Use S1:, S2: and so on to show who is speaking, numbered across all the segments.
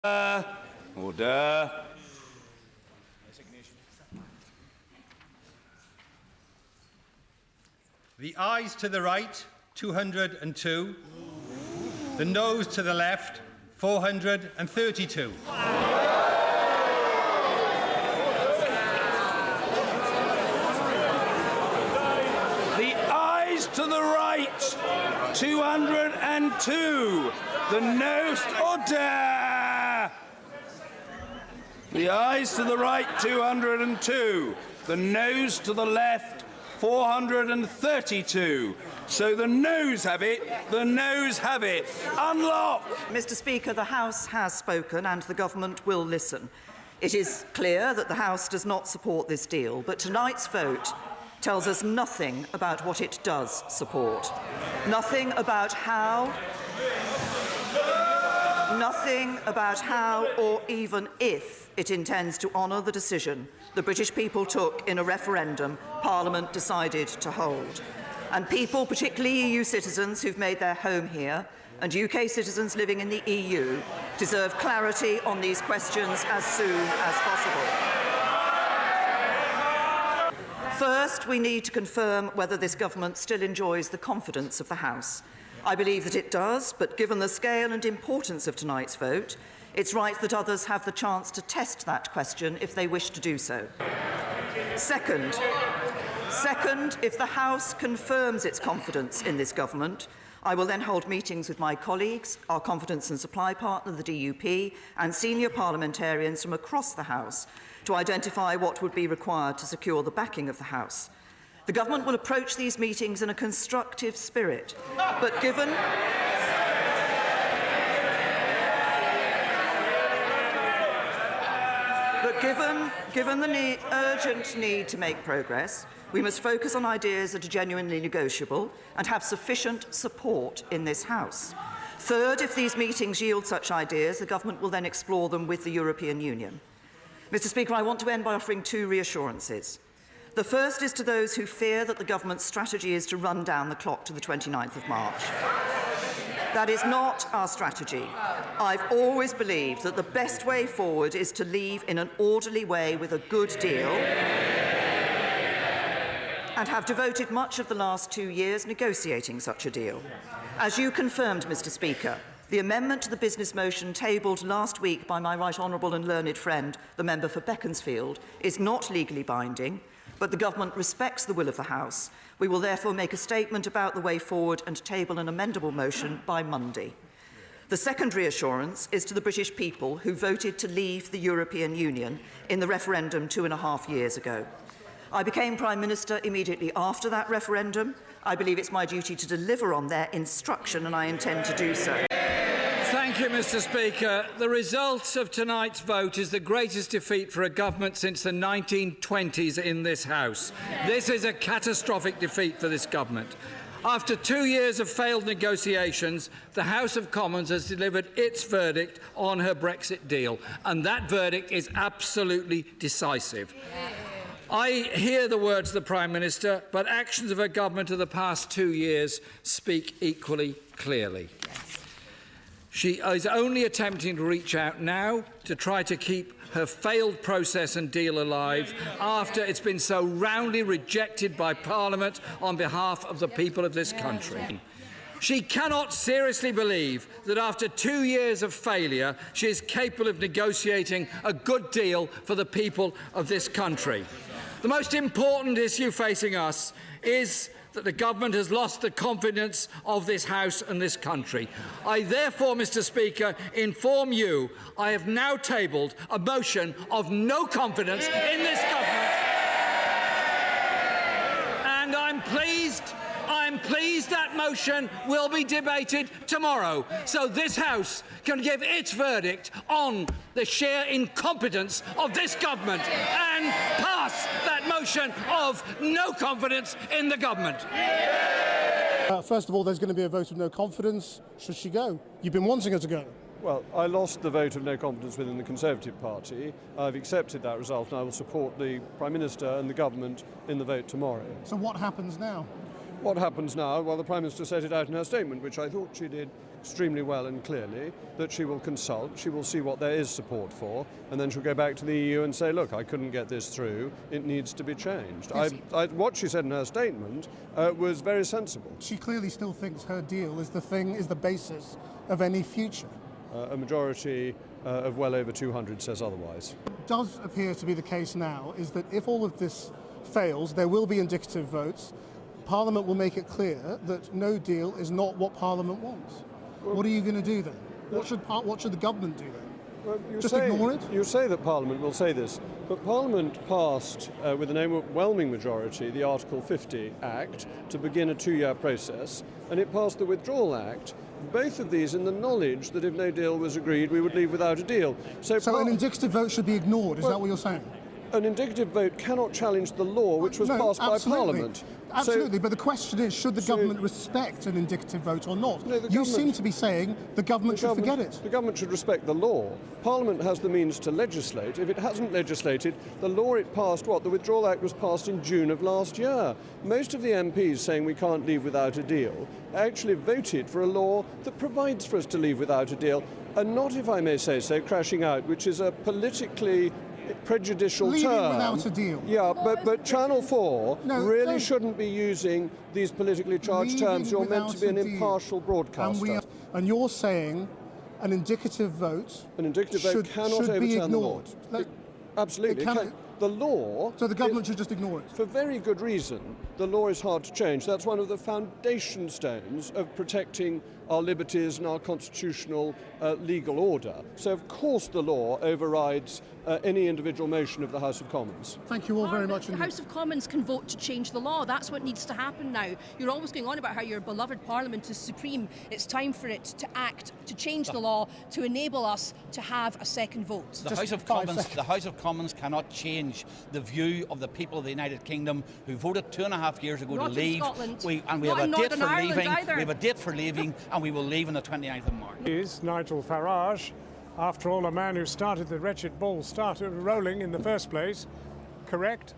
S1: Order.
S2: The ayes to the right, 202. The noes to the left, 432.
S1: The ayes to the right, 202. The noes. Order. The ayes to the right, 202. The noes to the left, 432. So the noes have it. The noes have it. Unlock.
S3: Mr. Speaker, the House has spoken and the Government will listen. It is clear that the House does not support this deal, but tonight's vote tells us nothing about what it does support. Nothing about how or even if it intends to honour the decision the British people took in a referendum Parliament decided to hold. And people, particularly EU citizens who've made their home here, and UK citizens living in the EU, deserve clarity on these questions as soon as possible. First, we need to confirm whether this government still enjoys the confidence of the House. I believe that it does, but given the scale and importance of tonight's vote, it's right that others have the chance to test that question if they wish to do so. Second, if the House confirms its confidence in this government, I will then hold meetings with my colleagues, our confidence and supply partner, the DUP, and senior parliamentarians from across the House to identify what would be required to secure the backing of the House. The government will approach these meetings in a constructive spirit, but given the urgent need to make progress, we must focus on ideas that are genuinely negotiable and have sufficient support in this House. Third, if these meetings yield such ideas, the government will then explore them with the European Union. Mr. Speaker, I want to end by offering two reassurances. The first is to those who fear that the government's strategy is to run down the clock to the 29th of March. That is not our strategy. I've always believed that the best way forward is to leave in an orderly way with a good deal, and have devoted much of the last 2 years negotiating such a deal. As you confirmed, Mr. Speaker, the amendment to the business motion tabled last week by my right honourable and learned friend, the member for Beaconsfield, is not legally binding, but the government respects the will of the House. We will therefore make a statement about the way forward and table an amendable motion by Monday. The second reassurance is to the British people who voted to leave the European Union in the referendum 2.5 years ago. I became Prime Minister immediately after that referendum. I believe it's my duty to deliver on their instruction, and I intend to do so.
S4: Thank you, Mr. Speaker. The result of tonight's vote is the greatest defeat for a government since the 1920s in this House. This is a catastrophic defeat for this government. After 2 years of failed negotiations, the House of Commons has delivered its verdict on her Brexit deal, and that verdict is absolutely decisive. I hear the words of the Prime Minister, but actions of her government of the past 2 years speak equally clearly. She is only attempting to reach out now to try to keep her failed process and deal alive after it's been so roundly rejected by Parliament on behalf of the people of this country. She cannot seriously believe that after 2 years of failure, she is capable of negotiating a good deal for the people of this country. The most important issue facing us is that the government has lost the confidence of this House and this country. I therefore, Mr. Speaker, inform you I have now tabled a motion of no confidence in this government. And I'm pleased that motion will be debated tomorrow, so this House can give its verdict on the sheer incompetence of this government and pass that motion of no confidence in the government.
S5: First of all, there's going to be a vote of no confidence. Should she go? You've been wanting her to go.
S6: Well, I lost the vote of no confidence within the Conservative Party. I've accepted that result and I will support the Prime Minister and the government in the vote tomorrow.
S5: So what happens now?
S6: What happens now? Well, the Prime Minister set it out in her statement, which I thought she did extremely well and clearly that she will consult, she will see what there is support for, and then she'll go back to the EU and say, look, I couldn't get this through, it needs to be changed.
S5: Yes.
S6: What she said in her statement was very sensible.
S5: She clearly still thinks her deal is the basis of any future.
S6: A majority of well over 200 says otherwise.
S5: What does appear to be the case now is that if all of this fails, there will be indicative votes. Parliament will make it clear that no deal is not what Parliament wants. What are you going to do then? What should the government do then?
S6: Well,
S5: Just ignore it?
S6: You say that Parliament will say this, but Parliament passed with an overwhelming majority the Article 50 Act to begin a 2-year process, and it passed the Withdrawal Act. Both of these in the knowledge that if no deal was agreed, we would leave without a deal.
S5: So an indicative vote should be ignored, is that what you're saying?
S6: An indicative vote cannot challenge the law which was passed by Parliament.
S5: Absolutely, but the question is, should the government respect an indicative vote or not?
S6: No,
S5: you seem to be saying the government should forget it.
S6: The government should respect the law. Parliament has the means to legislate. If it hasn't legislated, the law it passed, the Withdrawal Act was passed in June of last year. Most of the MPs saying we can't leave without a deal actually voted for a law that provides for us to leave without a deal, and not, if I may say so, crashing out, which is a politically prejudicial
S5: Leaving
S6: term.
S5: without a deal.
S6: Yeah, but Channel 4 really shouldn't be using these politically charged terms. You're meant to be an impartial broadcaster.
S5: And you're saying an indicative vote
S6: cannot overturn the law. Absolutely. The law...
S5: So the government should just ignore it?
S6: For very good reason. The law is hard to change. That's one of the foundation stones of protecting our liberties and our constitutional legal order. So, of course, the law overrides any individual motion of the House of Commons.
S5: Thank you all very much indeed.
S7: The House of Commons can vote to change the law. That's what needs to happen now. You're always going on about how your beloved Parliament is supreme. It's time for it to act, to change the law, to enable us to have a second vote.
S8: The House of Commons cannot change the view of the people of the United Kingdom who voted 2.5 years ago to leave. We have a date for leaving. We have a date for leaving, and we will leave on the 29th of March.
S9: Is Nigel Farage, after all, a man who started the wretched ball rolling in the first place, correct?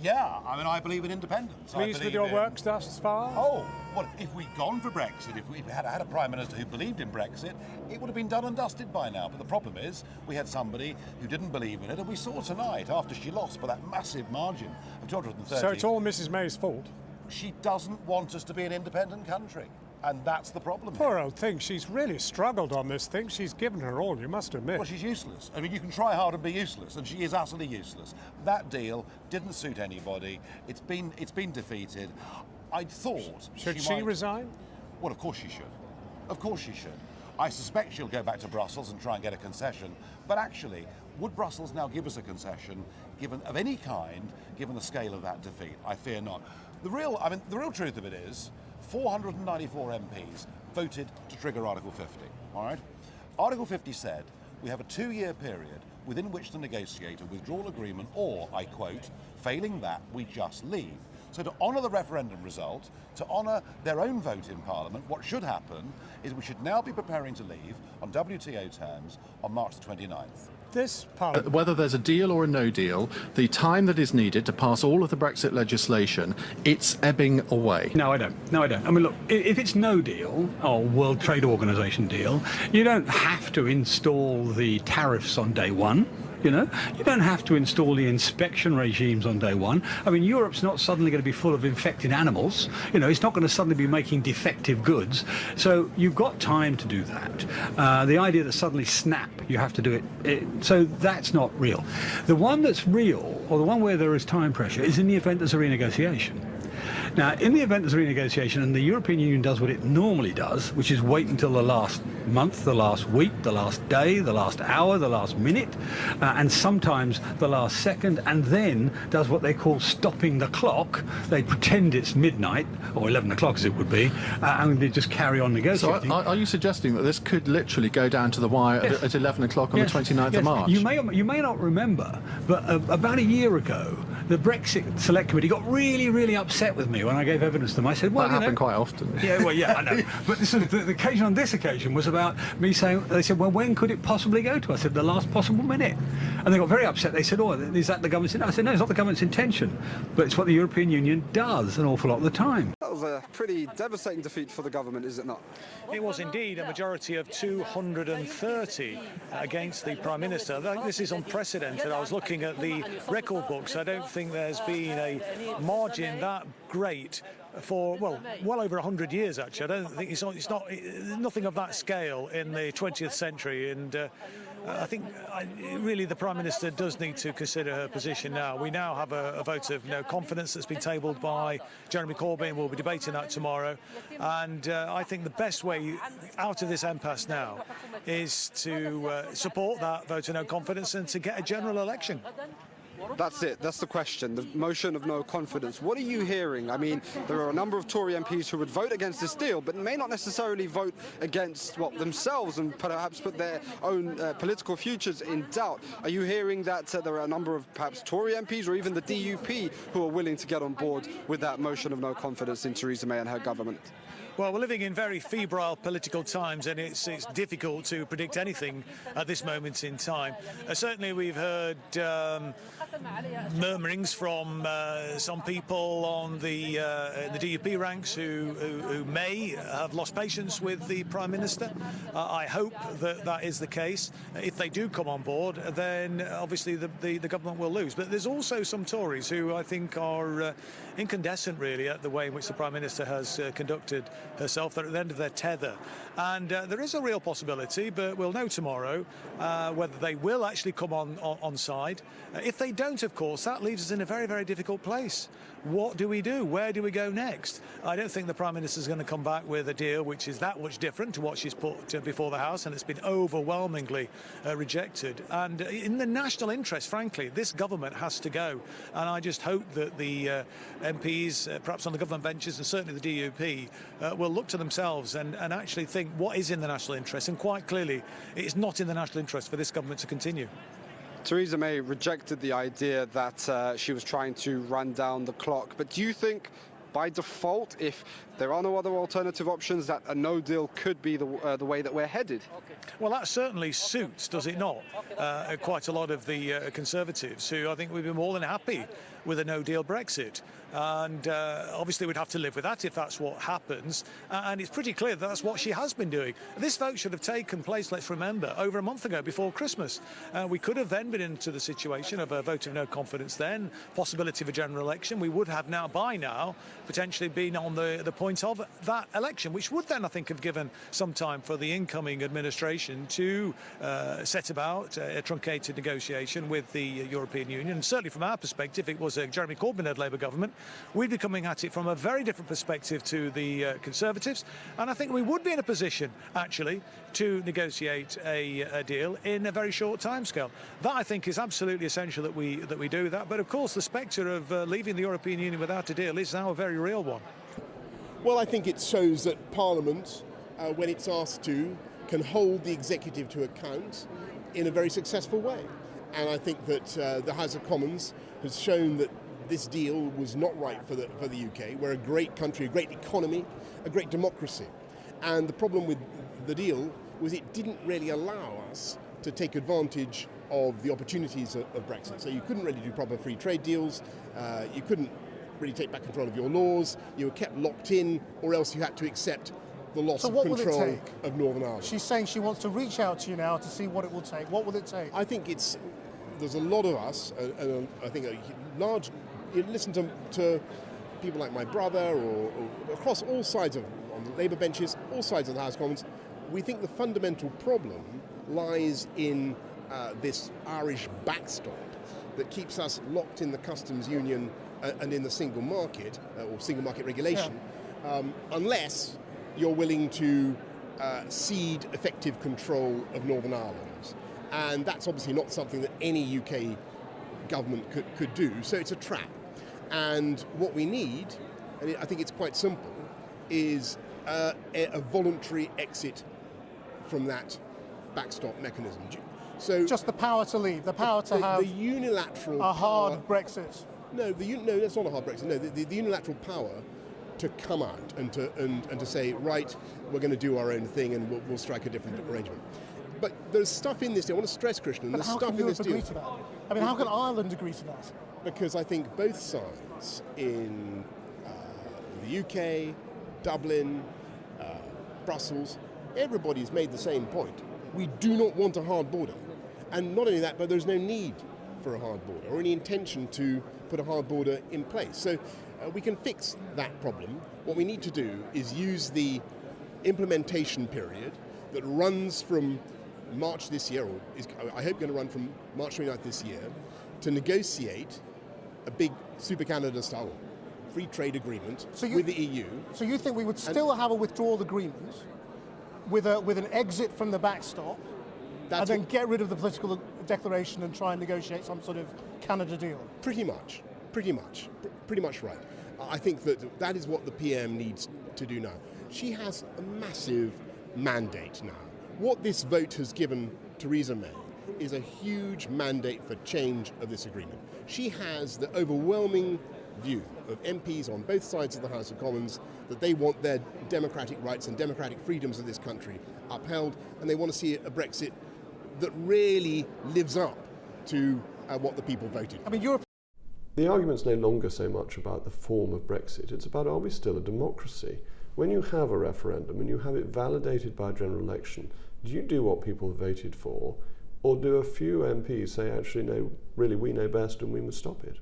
S10: Yeah, I mean, I believe in independence.
S9: Pleased with your work thus far?
S10: Oh, well, if we'd gone for Brexit, if we had a Prime Minister who believed in Brexit, it would have been done and dusted by now. But the problem is, we had somebody who didn't believe in it, and we saw tonight, after she lost by that massive margin of 230...
S9: So it's all Mrs May's fault?
S10: She doesn't want us to be an independent country. And that's the problem.
S9: Poor old thing. She's really struggled on this thing. She's given her all, you must admit.
S10: Well, she's useless. I mean, you can try hard and be useless, and she is utterly useless. That deal didn't suit anybody. It's been defeated. I thought...
S9: Should she resign?
S10: Well, of course she should. Of course she should. I suspect she'll go back to Brussels and try and get a concession. But actually, would Brussels now give us a concession, of any kind, given the scale of that defeat? I fear not. The real truth of it is, 494 MPs voted to trigger Article 50, all right? Article 50 said we have a 2-year period within which to negotiate a withdrawal agreement or, I quote, failing that, we just leave. So to honour the referendum result, to honour their own vote in Parliament, what should happen is we should now be preparing to leave on WTO terms on March the 29th.
S9: This Parliament...
S11: Whether there's a deal or a no deal, the time that is needed to pass all of the Brexit legislation, it's ebbing away.
S12: No, I don't. I mean, look, if it's no deal, or World Trade Organization deal, you don't have to install the tariffs on day one. You know, you don't have to install the inspection regimes on day one. I mean, Europe's not suddenly going to be full of infected animals. You know, it's not going to suddenly be making defective goods. So you've got time to do that. The idea that suddenly snap, you have to do it, so that's not real. The one that's real, or the one where there is time pressure, is in the event there's a renegotiation. Now, in the event there's a renegotiation, and the European Union does what it normally does, which is wait until the last month, the last week, the last day, the last hour, the last minute, and sometimes the last second, and then does what they call stopping the clock. They pretend it's midnight, or 11 o'clock as it would be, and they just carry on negotiating.
S11: So are you suggesting that this could literally go down to the wire at 11 o'clock on the 29th of March?
S12: You may not remember, but about a year ago, the Brexit Select Committee got really, really upset with me when I gave evidence to them. I said, well,
S11: that happened quite often.
S12: Yeah, well, yeah, I know. But the occasion on this occasion was about me saying, they said, well, when could it possibly go to? I said, the last possible minute. And they got very upset. They said, oh, is that the government's intention? I said, no, it's not the government's intention. But it's what the European Union does an awful lot of the time.
S13: was a pretty devastating defeat for the government, is it not?
S14: It was indeed a majority of 230 against the Prime Minister. This is unprecedented. I was looking at the record books. I don't think there's been a margin that great for, well over 100 years, actually. I don't think it's nothing of that scale in the 20th century. And I think really the Prime Minister does need to consider her position now. We now have a vote of no confidence that's been tabled by Jeremy Corbyn. We'll be debating that tomorrow. And I think the best way out of this impasse now is to support that vote of no confidence and to get a general election.
S13: That's it. That's the question. The motion of no confidence. What are you hearing? I mean, there are a number of Tory MPs who would vote against this deal, but may not necessarily vote against themselves and perhaps put their own political futures in doubt. Are you hearing that there are a number of perhaps Tory MPs or even the DUP who are willing to get on board with that motion of no confidence in Theresa May and her government?
S14: Well, we're living in very febrile political times, and it's difficult to predict anything at this moment in time. Certainly, we've heard murmurings from some people on the DUP ranks who may have lost patience with the Prime Minister. I hope that is the case. If they do come on board, then obviously the government will lose. But there's also some Tories who I think are incandescent, really, at the way in which the Prime Minister has conducted herself. They're at the end of their tether. And there is a real possibility, but we'll know tomorrow whether they will actually come on side. If they don't, of course, that leaves us in a very, very difficult place. What do we do? Where do we go next? I don't think the Prime Minister is going to come back with a deal which is that much different to what she's put before the House, and it's been overwhelmingly rejected. And in the national interest, frankly, this government has to go. And I just hope that the MPs, perhaps on the government benches, and certainly the DUP, will look to themselves and actually think what is in the national interest. And quite clearly, it's not in the national interest for this government to continue.
S13: Theresa May rejected the idea that she was trying to run down the clock. But do you think, by default, if there are no other alternative options, that a no deal could be the way that we're headed?
S14: Well, that certainly suits, does it not, quite a lot of the Conservatives, who I think would be more than happy with a no-deal Brexit. And obviously we'd have to live with that if that's what happens. And it's pretty clear that that's what she has been doing. This vote should have taken place, let's remember, over a month ago, before Christmas. We could have then been into the situation of a vote of no confidence then, possibility of a general election. We would have now, by now, potentially been on the point of that election, which would then, I think, have given some time for the incoming administration to set about a truncated negotiation with the European Union. And certainly from our perspective, it was a Jeremy Corbyn-led Labour government. We'd be coming at it from a very different perspective to the Conservatives, and I think we would be in a position, actually, to negotiate a deal in a very short timescale. That, I think, is absolutely essential that we do that. But of course, the spectre of leaving the European Union without a deal is now a very real one.
S15: Well, I think it shows that Parliament, when it's asked to, can hold the executive to account in a very successful way. And I think that the House of Commons has shown that this deal was not right for the UK. We're a great country, a great economy, a great democracy. And the problem with the deal was it didn't really allow us to take advantage of the opportunities of Brexit. So you couldn't really do proper free trade deals, you couldn't really take back control of your laws, you were kept locked in, or else you had to accept the loss of control of Northern Ireland.
S5: She's saying she wants to reach out to you now to see what it will take. What will it take?
S15: I think there's a lot of us, and I think a large, you listen to people like my brother or across all sides on the Labour benches, all sides of the House of Commons, we think the fundamental problem lies in this Irish backstop that keeps us locked in the customs union and in the single market, or single market regulation, unless you're willing to cede effective control of Northern Ireland. And that's obviously not something that any UK government could do, so it's a trap. And what we need, and I think it's quite simple, is a voluntary exit from that backstop mechanism. So
S5: just the power to leave, the power to have
S15: the unilateral
S5: a hard Brexit.
S15: No, that's not a hard Brexit. No, the unilateral power to come out and to say, right, we're going to do our own thing and we'll strike a different arrangement. But there's stuff in this deal. I want to stress, Christian, there's stuff in this deal.
S5: Agree to that? I mean, how can Ireland agree to that?
S15: Because I think both sides in the UK, Dublin, Brussels, everybody's made the same point. We do not want a hard border. And not only that, but there's no need for a hard border or any intention to put a hard border in place. So we can fix that problem. What we need to do is use the implementation period that runs from March this year, or is, I hope, going to run from March 29th this year, to negotiate a big Super Canada-style free trade agreement with the EU.
S5: So you think we would still have a withdrawal agreement with an exit from the backstop, and then get rid of the political declaration and try and negotiate some sort of Canada deal?
S15: Pretty much right. I think that is what the PM needs to do now. She has a massive mandate now. What this vote has given Theresa May is a huge mandate for change of this agreement. She has the overwhelming view of MPs on both sides of the House of Commons that they want their democratic rights and democratic freedoms of this country upheld, and they want to see a Brexit that really lives up to what the people voted.
S5: I mean, Europe.
S6: The argument's no longer so much about the form of Brexit, it's about, are we still a democracy? When you have a referendum and you have it validated by a general election, do you do what people voted for, or do a few MPs say, actually, no, really, we know best and we must stop it?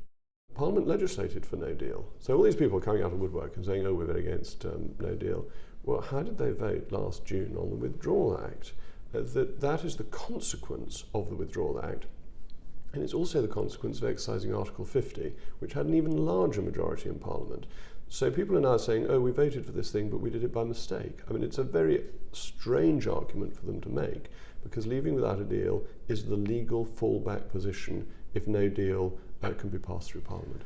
S6: Parliament legislated for no deal. So all these people coming out of woodwork and saying, oh, we're against no deal. Well, how did they vote last June on the Withdrawal Act? That is the consequence of the Withdrawal Act. And it's also the consequence of exercising Article 50, which had an even larger majority in Parliament. So people are now saying, oh, we voted for this thing, but we did it by mistake. I mean, it's a very strange argument for them to make, because leaving without a deal is the legal fallback position if no deal can be passed through Parliament.